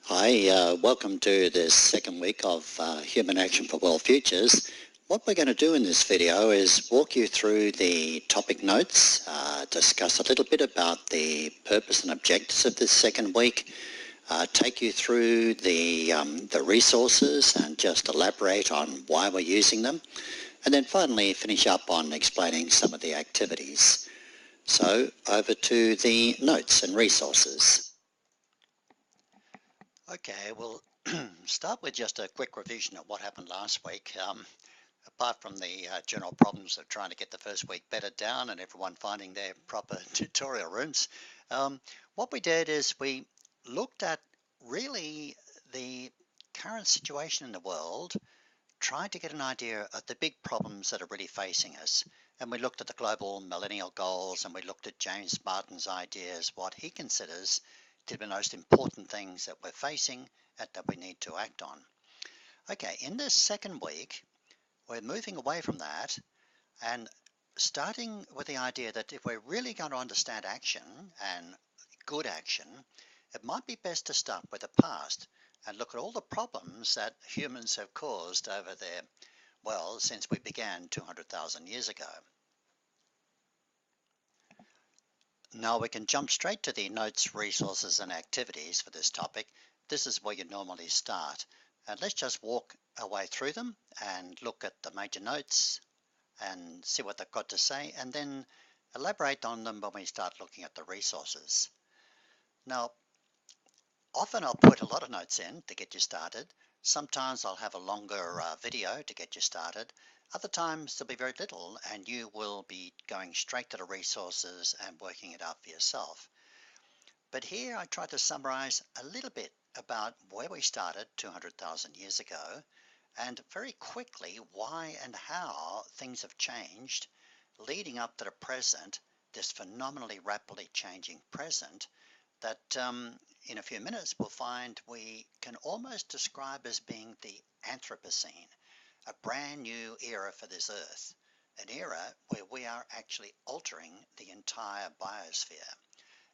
Hi, welcome to this second week of Human Action for World Futures. What we're going to do in this video is walk you through the topic notes, discuss a little bit about the purpose and objectives of this second week, take you through the resources and just elaborate on why we're using them, and then finally finish up on explaining some of the activities. So over to the notes and resources. Okay, we'll start with just a quick revision of what happened last week. Apart from the general problems of trying to get the first week bedded down and everyone finding their proper tutorial rooms, what we did is we looked at really the current situation in the world, tried to get an idea of the big problems that are really facing us. And we looked at the global millennial goals, and we looked at James Martin's ideas, what he considers to be the most important things that we're facing and that we need to act on. Okay, in this second week, we're moving away from that and starting with the idea that if we're really going to understand action and good action, it might be best to start with the past and look at all the problems that humans have caused over there, well, since we began 200,000 years ago. Now we can jump straight to the notes, resources and activities for this topic. This is where you normally start. And let's just walk our way through them and look at the major notes and see what they've got to say, and then elaborate on them when we start looking at the resources. Now, often I'll put a lot of notes in to get you started. Sometimes I'll have a longer video to get you started. Other times there'll be very little and you will be going straight to the resources and working it out for yourself. But here I try to summarize a little bit about where we started 200,000 years ago and very quickly why and how things have changed leading up to the present, this phenomenally rapidly changing present that in a few minutes we'll find we can almost describe as being the Anthropocene, a brand new era for this Earth, an era where we are actually altering the entire biosphere.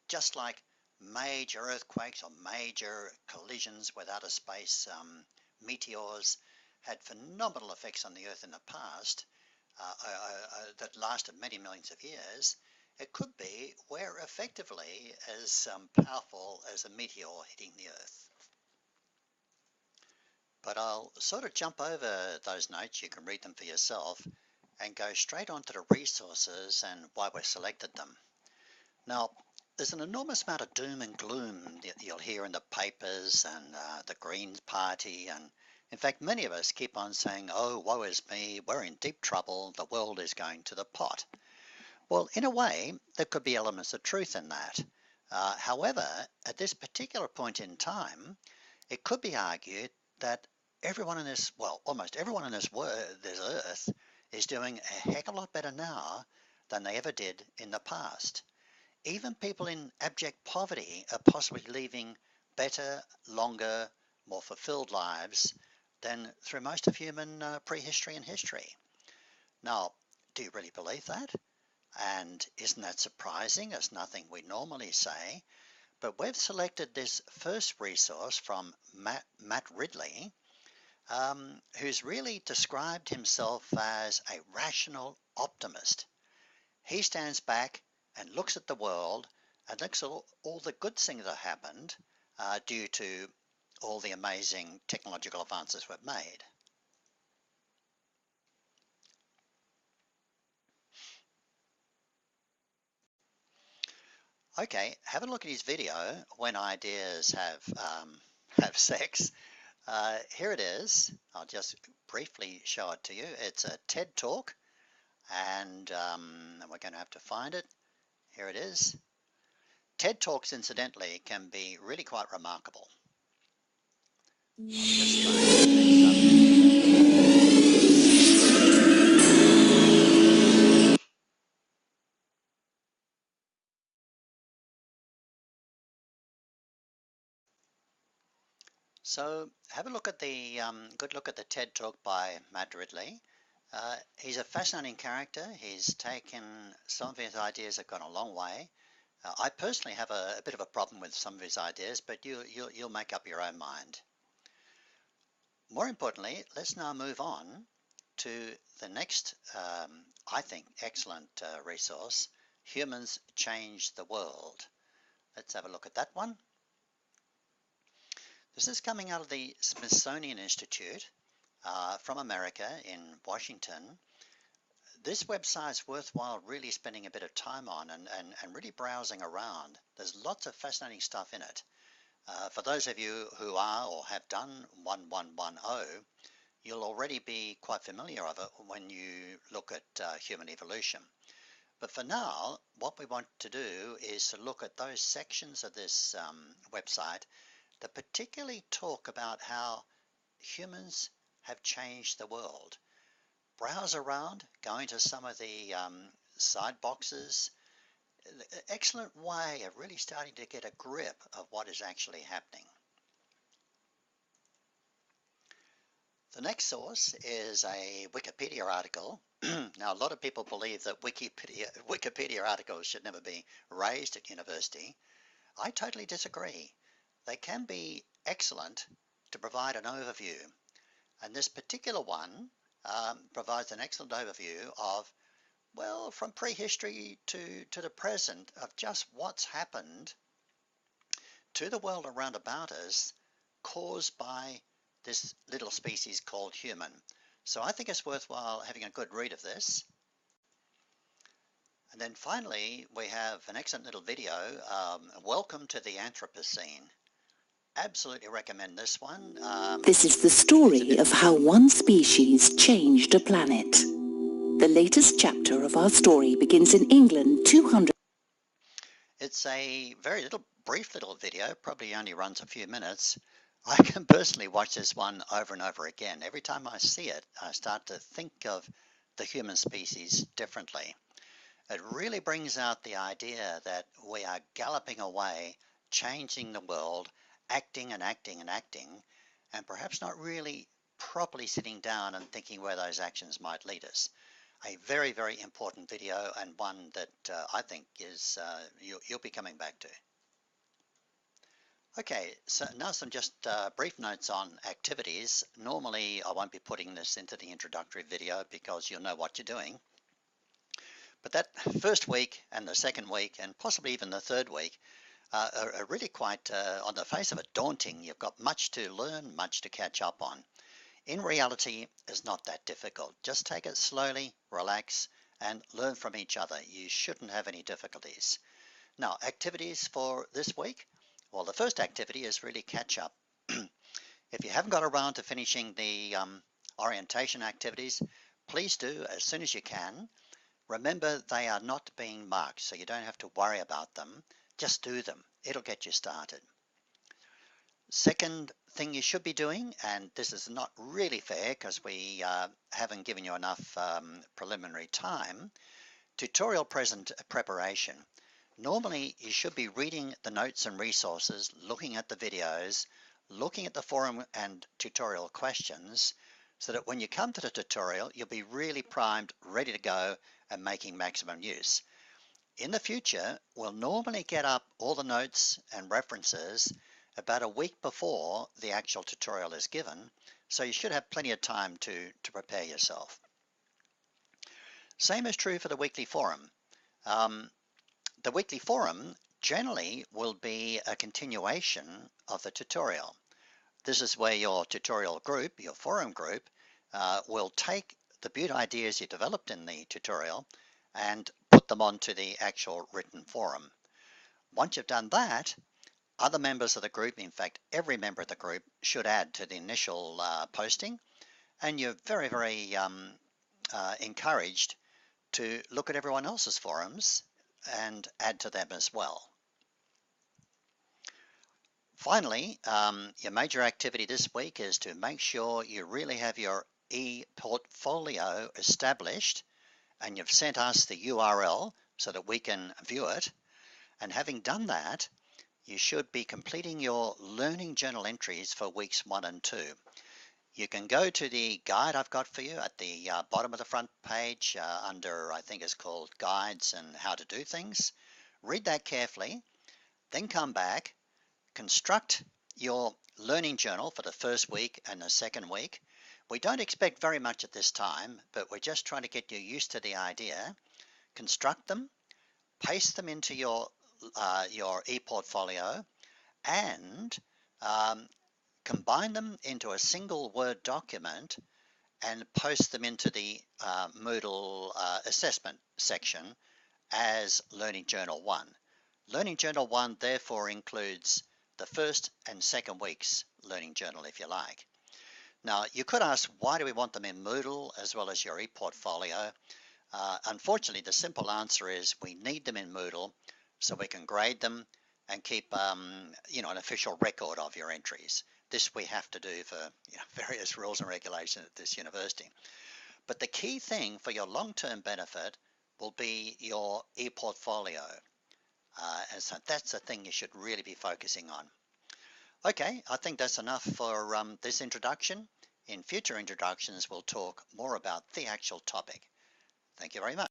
Just like major earthquakes or major collisions with outer space meteors had phenomenal effects on the Earth in the past that lasted many millions of years, it could be we're effectively as powerful as a meteor hitting the Earth. But I'll sort of jump over those notes, you can read them for yourself, and go straight on to the resources and why we selected them. Now, there's an enormous amount of doom and gloom that you'll hear in the papers and the Green Party, and in fact many of us keep on saying, oh, woe is me, we're in deep trouble, the world is going to the pot. Well, in a way, there could be elements of truth in that. However, at this particular point in time, it could be argued that everyone in this, well, almost everyone in this Earth is doing a heck of a lot better now than they ever did in the past. Even people in abject poverty are possibly living better, longer, more fulfilled lives than through most of human prehistory and history. Now, do you really believe that? And isn't that surprising? It's nothing we normally say. But we've selected this first resource from Matt Ridley, who's really described himself as a rational optimist. He stands back and looks at the world and looks at all the good things that happened due to all the amazing technological advances we've made. Okay, have a look at his video, When Ideas Have Sex. Here it is. I'll just briefly show it to you. It's a TED Talk, and we're going to have to find it. Here it is. TED Talks, incidentally, can be really quite remarkable. So have a look at the good look at the TED Talk by Matt Ridley. He's a fascinating character. He's taken some of his ideas have gone a long way. I personally have a bit of a problem with some of his ideas, but you'll make up your own mind. More importantly, let's now move on to the next, I think, excellent resource, Humans Change the World. Let's have a look at that one. This is coming out of the Smithsonian Institute from America in Washington. This website is worthwhile really spending a bit of time on and really browsing around. There's lots of fascinating stuff in it. For those of you who are or have done 1110, you'll already be quite familiar with it when you look at human evolution. But for now, what we want to do is to look at those sections of this website that particularly talk about how humans have changed the world. Browse around, go into some of the side boxes. Excellent way of really starting to get a grip of what is actually happening. The next source is a Wikipedia article. Now, a lot of people believe that Wikipedia articles should never be raised at university. I totally disagree. They can be excellent to provide an overview. And this particular one provides an excellent overview of, well, from prehistory to the present, of just what's happened to the world around about us caused by this little species called human. So I think it's worthwhile having a good read of this. And then finally, we have an excellent little video, Welcome to the Anthropocene. Absolutely recommend this one. This is the story of how one species changed a planet. The latest chapter of our story begins in England 200. It's a very brief little video, probably only runs a few minutes. I can personally watch this one over and over again. Every time I see it, I start to think of the human species differently. It really brings out the idea that we are galloping away, changing the world, acting and acting and acting, and perhaps not really properly sitting down and thinking where those actions might lead us. A very, very important video, and one that I think is you'll be coming back to. Okay, so now some just brief notes on activities. Normally I won't be putting this into the introductory video because you'll know what you're doing. But that first week and the second week and possibly even the third week are really quite, on the face of it, daunting. You've got much to learn, much to catch up on. In reality, it's not that difficult. Just take it slowly, relax, and learn from each other. You shouldn't have any difficulties. Now, activities for this week. Well, the first activity is really catch up. If you haven't got around to finishing the orientation activities, please do as soon as you can. Remember, they are not being marked, so you don't have to worry about them. Just do them. It'll get you started. Second thing you should be doing, and this is not really fair because we haven't given you enough preliminary time, tutorial preparation. Normally, you should be reading the notes and resources, looking at the videos, looking at the forum and tutorial questions, so that when you come to the tutorial, you'll be really primed, ready to go, and making maximum use. In the future, we'll normally get up all the notes and references about a week before the actual tutorial is given, so you should have plenty of time to prepare yourself. Same is true for the weekly forum. The weekly forum generally will be a continuation of the tutorial. This is where your tutorial group, your forum group, will take the beaut ideas you developed in the tutorial and put them onto the actual written forum. Once you've done that, other members of the group, in fact every member of the group, should add to the initial posting, and you're very, very encouraged to look at everyone else's forums and add to them as well. Finally, your major activity this week is to make sure you really have your e-portfolio established, and you've sent us the URL so that we can view it. And having done that, you should be completing your learning journal entries for weeks 1 and 2. You can go to the guide I've got for you at the bottom of the front page under, I think it's called Guides and How to Do Things. Read that carefully, then come back, construct your learning journal for the first week and the second week. We don't expect very much at this time, but we're just trying to get you used to the idea. Construct them, paste them into your e-portfolio, and combine them into a single Word document and post them into the Moodle assessment section as Learning Journal 1. Learning Journal 1 therefore includes the first and second week's Learning Journal, if you like. Now, you could ask, why do we want them in Moodle as well as your e-portfolio? Unfortunately, the simple answer is we need them in Moodle so we can grade them and keep an official record of your entries. This we have to do for various rules and regulations at this university. But the key thing for your long-term benefit will be your e-portfolio. And so that's the thing you should really be focusing on. Okay, I think that's enough for this introduction. In future introductions, we'll talk more about the actual topic. Thank you very much.